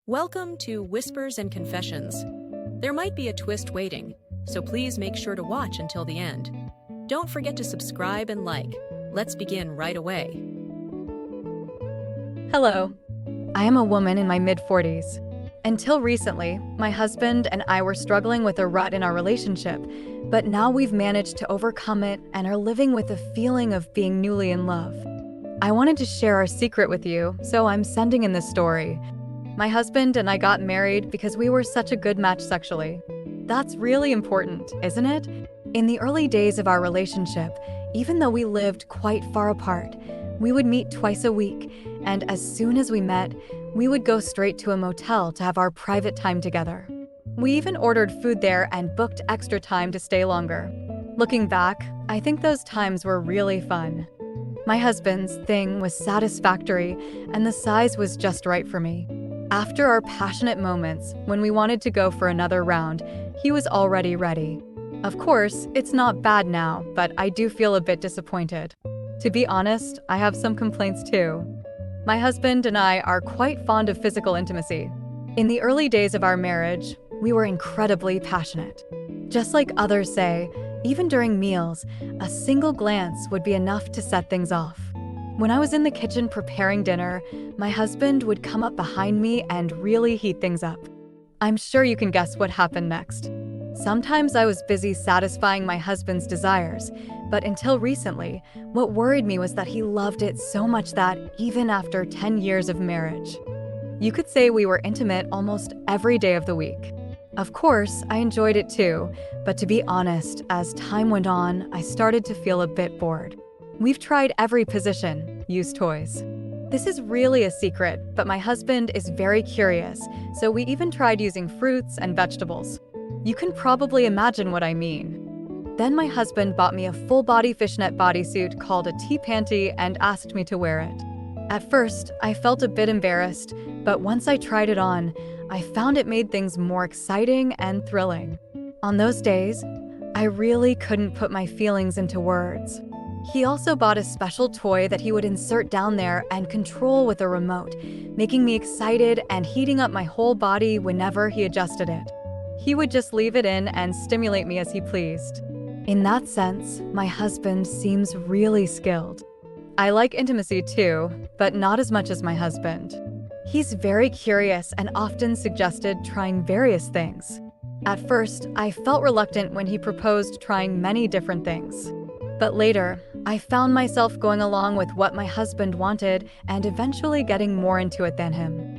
Welcome to Whispers and Confessions. There might be a twist waiting, so please make sure to watch until the end. Don't forget to subscribe and like. Let's begin right away. Hello. I am a woman in my mid-40s. Until recently, my husband and I were struggling with a rut in our relationship, but now we've managed to overcome it and are living with a feeling of being newly in love. I wanted to share our secret with you, so I'm sending in this story. My husband and I got married because we were such a good match sexually. That's really important, isn't it? In the early days of our relationship, even though we lived quite far apart, we would meet twice a week, and as soon as we met, we would go straight to a motel to have our private time together. We even ordered food there and booked extra time to stay longer. Looking back, I think those times were really fun. My husband's thing was satisfactory, and the size was just right for me. After our passionate moments, when we wanted to go for another round, he was already ready. Of course, it's not bad now, but I do feel a bit disappointed. To be honest, I have some complaints too. My husband and I are quite fond of physical intimacy. In the early days of our marriage, we were incredibly passionate. Just like others say, even during meals, a single glance would be enough to set things off. When I was in the kitchen preparing dinner, my husband would come up behind me and really heat things up. I'm sure you can guess what happened next. Sometimes I was busy satisfying my husband's desires, but until recently, what worried me was that he loved it so much that, even after 10 years of marriage, you could say we were intimate almost every day of the week. Of course, I enjoyed it too, but to be honest, as time went on, I started to feel a bit bored. We've tried every position, used toys. This is really a secret, but my husband is very curious, so we even tried using fruits and vegetables. You can probably imagine what I mean. Then my husband bought me a full-body fishnet bodysuit called a tea panty and asked me to wear it. At first, I felt a bit embarrassed, but once I tried it on, I found it made things more exciting and thrilling. On those days, I really couldn't put my feelings into words. He also bought a special toy that he would insert down there and control with a remote, making me excited and heating up my whole body whenever he adjusted it. He would just leave it in and stimulate me as he pleased. In that sense, my husband seems really skilled. I like intimacy too, but not as much as my husband. He's very curious and often suggested trying various things. At first, I felt reluctant when he proposed trying many different things. But later, I found myself going along with what my husband wanted and eventually getting more into it than him.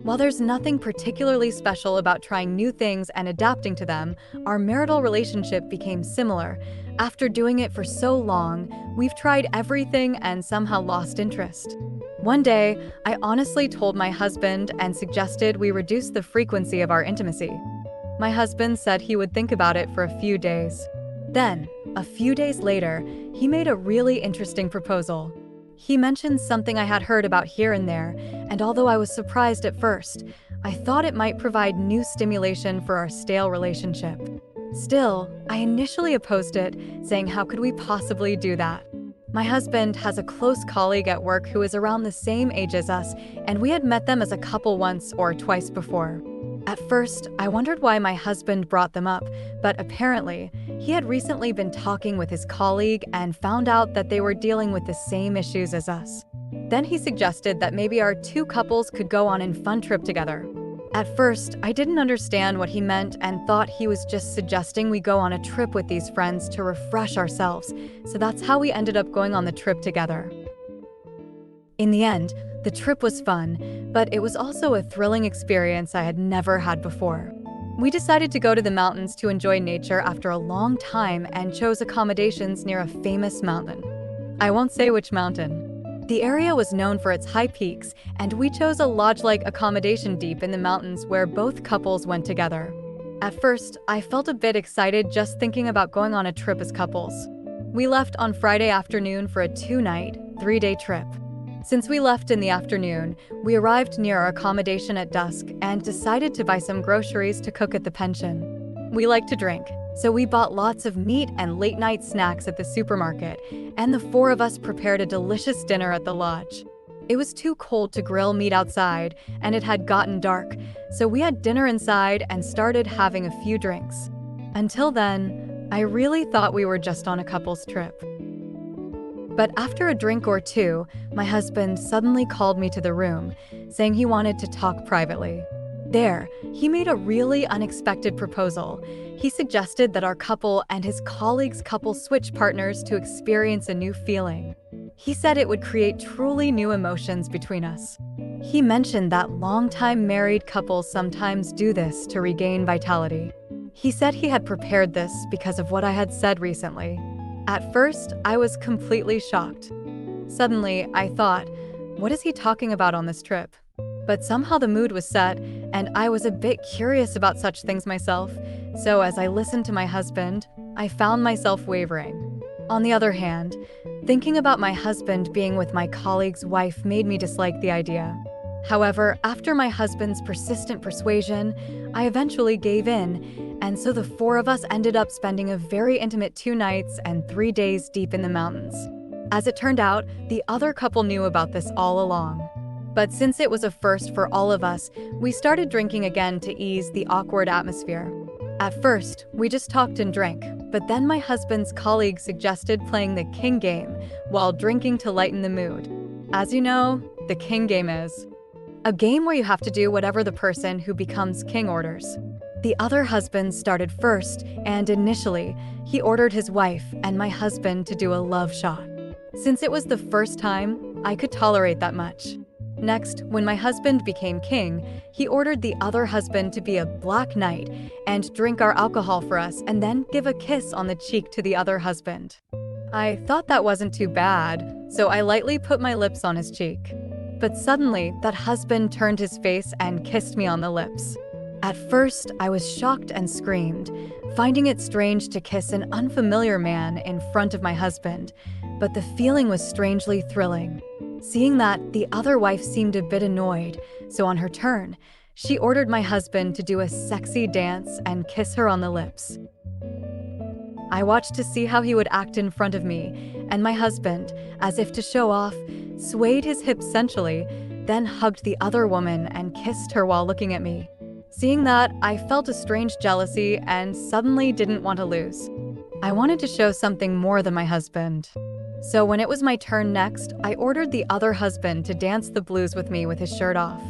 While there's nothing particularly special about trying new things and adapting to them, our marital relationship became similar. After doing it for so long, we've tried everything and somehow lost interest. One day, I honestly told my husband and suggested we reduce the frequency of our intimacy. My husband said he would think about it for a few days. Then, a few days later, he made a really interesting proposal. He mentioned something I had heard about here and there, and although I was surprised at first, I thought it might provide new stimulation for our stale relationship. Still, I initially opposed it, saying how could we possibly do that? My husband has a close colleague at work who is around the same age as us, and we had met them as a couple once or twice before. At first, I wondered why my husband brought them up, but apparently, he had recently been talking with his colleague and found out that they were dealing with the same issues as us. Then he suggested that maybe our two couples could go on a fun trip together. At first, I didn't understand what he meant and thought he was just suggesting we go on a trip with these friends to refresh ourselves, so that's how we ended up going on the trip together. In the end, the trip was fun, but it was also a thrilling experience I had never had before. We decided to go to the mountains to enjoy nature after a long time and chose accommodations near a famous mountain. I won't say which mountain. The area was known for its high peaks, and we chose a lodge-like accommodation deep in the mountains where both couples went together. At first, I felt a bit excited just thinking about going on a trip as couples. We left on Friday afternoon for a 2-night, 3-day trip. Since we left in the afternoon, we arrived near our accommodation at dusk and decided to buy some groceries to cook at the pension. We like to drink, so we bought lots of meat and late-night snacks at the supermarket, and the 4 of us prepared a delicious dinner at the lodge. It was too cold to grill meat outside, and it had gotten dark, so we had dinner inside and started having a few drinks. Until then, I really thought we were just on a couple's trip. But after a drink or two, my husband suddenly called me to the room, saying he wanted to talk privately. There, he made a really unexpected proposal. He suggested that our couple and his colleagues' couple switch partners to experience a new feeling. He said it would create truly new emotions between us. He mentioned that longtime married couples sometimes do this to regain vitality. He said he had prepared this because of what I had said recently. At first, I was completely shocked. Suddenly, I thought, what is he talking about on this trip? But somehow the mood was set, and I was a bit curious about such things myself, so as I listened to my husband, I found myself wavering. On the other hand, thinking about my husband being with my colleague's wife made me dislike the idea. However, after my husband's persistent persuasion, I eventually gave in, and so the four of us ended up spending a very intimate 2 nights and 3 days deep in the mountains. As it turned out, the other couple knew about this all along. But since it was a first for all of us, we started drinking again to ease the awkward atmosphere. At first, we just talked and drank, but then my husband's colleague suggested playing the King game while drinking to lighten the mood. As you know, the King game is a game where you have to do whatever the person who becomes king orders. The other husband started first, and initially, he ordered his wife and my husband to do a love shot. Since it was the first time, I could tolerate that much. Next, when my husband became king, he ordered the other husband to be a black knight and drink our alcohol for us and then give a kiss on the cheek to the other husband. I thought that wasn't too bad, so I lightly put my lips on his cheek. But suddenly, that husband turned his face and kissed me on the lips. At first, I was shocked and screamed, finding it strange to kiss an unfamiliar man in front of my husband, but the feeling was strangely thrilling. Seeing that, the other wife seemed a bit annoyed, so on her turn, she ordered my husband to do a sexy dance and kiss her on the lips. I watched to see how he would act in front of me, and my husband, as if to show off, swayed his hips sensually, then hugged the other woman and kissed her while looking at me. Seeing that, I felt a strange jealousy and suddenly didn't want to lose. I wanted to show something more than my husband. So when it was my turn next, I ordered the other husband to dance the blues with me with his shirt off.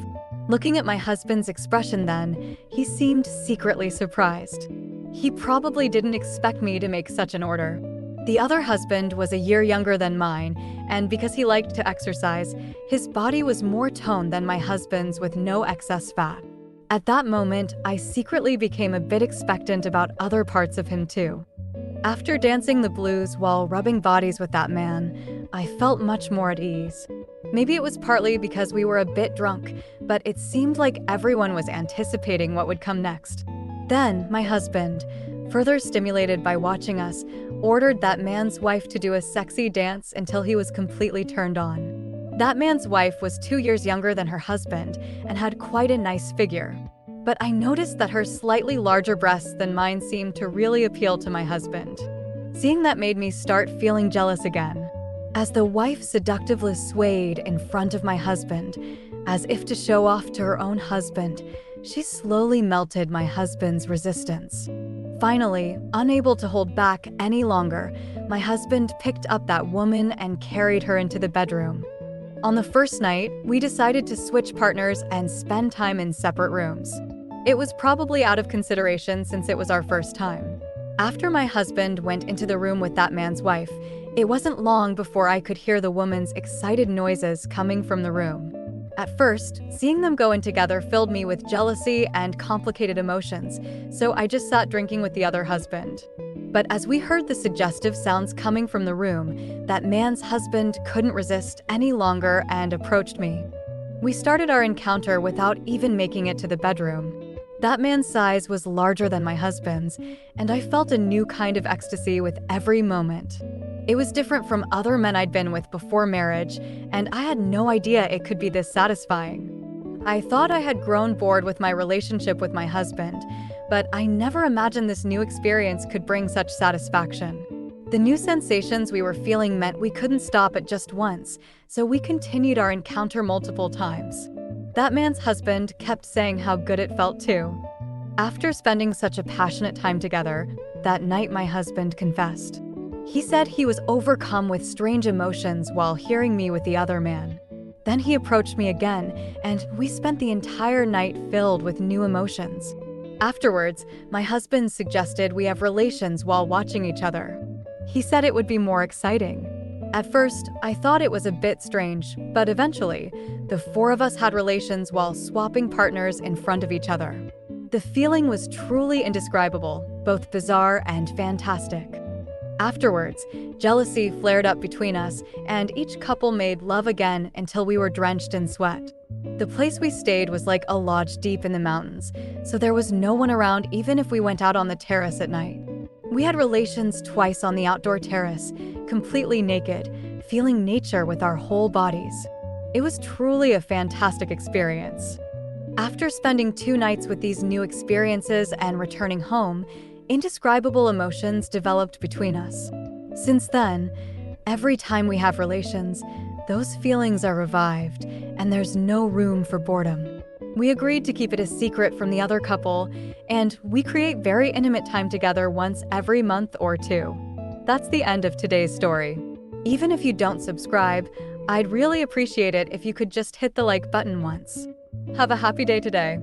Looking at my husband's expression then, he seemed secretly surprised. He probably didn't expect me to make such an order. The other husband was a year younger than mine, and because he liked to exercise, his body was more toned than my husband's with no excess fat. At that moment, I secretly became a bit expectant about other parts of him too. After dancing the blues while rubbing bodies with that man, I felt much more at ease. Maybe it was partly because we were a bit drunk, but it seemed like everyone was anticipating what would come next. Then, my husband, further stimulated by watching us, ordered that man's wife to do a sexy dance until he was completely turned on. That man's wife was 2 years younger than her husband and had quite a nice figure. But I noticed that her slightly larger breasts than mine seemed to really appeal to my husband. Seeing that made me start feeling jealous again. As the wife seductively swayed in front of my husband, as if to show off to her own husband, she slowly melted my husband's resistance. Finally, unable to hold back any longer, my husband picked up that woman and carried her into the bedroom. On the first night, we decided to switch partners and spend time in separate rooms. It was probably out of consideration since it was our first time. After my husband went into the room with that man's wife, it wasn't long before I could hear the woman's excited noises coming from the room. At first, seeing them go in together filled me with jealousy and complicated emotions, so I just sat drinking with the other husband. But as we heard the suggestive sounds coming from the room, that man's husband couldn't resist any longer and approached me. We started our encounter without even making it to the bedroom. That man's size was larger than my husband's, and I felt a new kind of ecstasy with every moment. It was different from other men I'd been with before marriage, and I had no idea it could be this satisfying. I thought I had grown bored with my relationship with my husband, but I never imagined this new experience could bring such satisfaction. The new sensations we were feeling meant we couldn't stop at just once, so we continued our encounter multiple times. That man's husband kept saying how good it felt too. After spending such a passionate time together, that night my husband confessed. He said he was overcome with strange emotions while hearing me with the other man. Then he approached me again, and we spent the entire night filled with new emotions. Afterwards, my husband suggested we have relations while watching each other. He said it would be more exciting. At first, I thought it was a bit strange, but eventually, the four of us had relations while swapping partners in front of each other. The feeling was truly indescribable, both bizarre and fantastic. Afterwards, jealousy flared up between us, and each couple made love again until we were drenched in sweat. The place we stayed was like a lodge deep in the mountains, so there was no one around even if we went out on the terrace at night. We had relations twice on the outdoor terrace, completely naked, feeling nature with our whole bodies. It was truly a fantastic experience. After spending 2 nights with these new experiences and returning home, indescribable emotions developed between us. Since then, every time we have relations, those feelings are revived, and there's no room for boredom. We agreed to keep it a secret from the other couple, and we create very intimate time together once every month or 2. That's the end of today's story. Even if you don't subscribe, I'd really appreciate it if you could just hit the like button once. Have a happy day today.